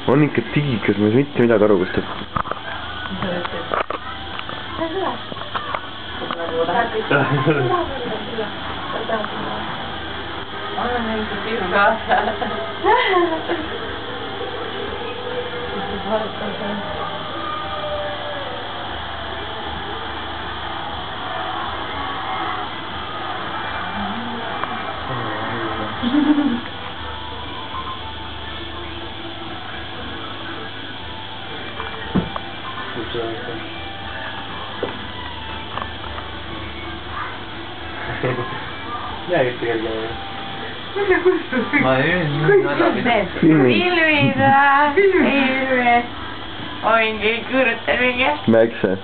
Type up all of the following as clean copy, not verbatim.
on ikka tiikas, ma ei saa mitte midagi aru, kus ta... Jää yhtä kertaa. Ma ei Ilvida, Ilve. Oinkin kürttävikä. Mäkse.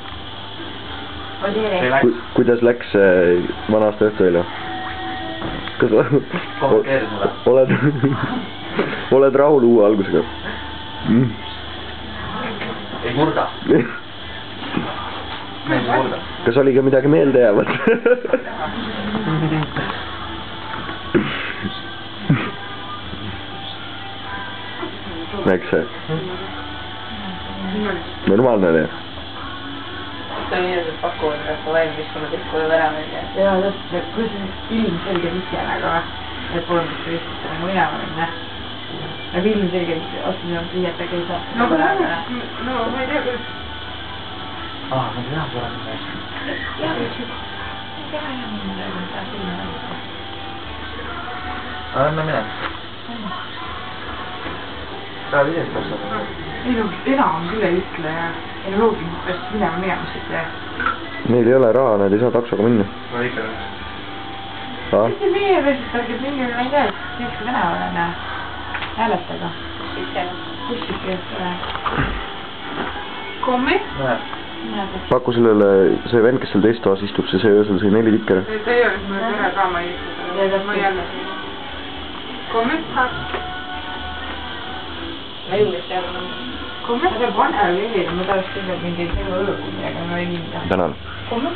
Kuidas läks vana aasta õhtuööl? Kas oled rahul uue algusega? Ei murda. Kas oli ka midagi meelde jäävat? Mäkse. Normaalne oli? See on inimesed pakuvad, et ma valmis, kui ma kõik koju ära välja. Jaa, täpselt, kui see ilmselge vihje nagu, et polnud mitte vihjata nagu minema minna. Nagu ilmselge otsin on vihjata, ei saa. No ma ei tea küll. Ma tean parem meest. Jaa, ei tea enam minna, kui ta silma välja. Anna mine. Sa viies peaks olema. Ei no, enam küll ei ütle ja loogiliselt peaks minema minemised ja... Neil ei ole raha, nad ei saa taksoga minna. No ikka. Mitte meie võistlust, aga mingi ma ei tea, et Jõhvi tänaval on hääletada. Kuskil keelt ole. Kommi? Näe. Paku sellele, see vend, kes seal teist toas istub, see öösel sai 4 tikkeri. See ei oleks mõne pere ka, ma ei ütle. Ma ei anna. Kommi? Ma jõudis seal. Kommi? Aga pane veel, ma tahaks küll mingi selle õõgumi, aga ma ei hinda. Tänan. Kommi?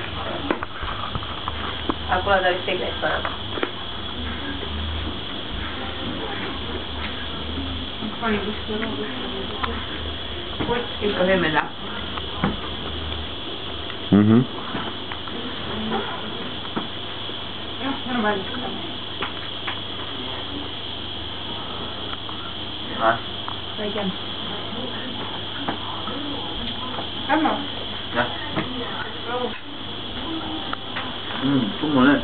Aga kuna ta vist tegleid paneb. Panin kuskil ikka hümmeda. Jah, see on valmis ka. Näe. Väike on. Lämma? Jah. Kumma need.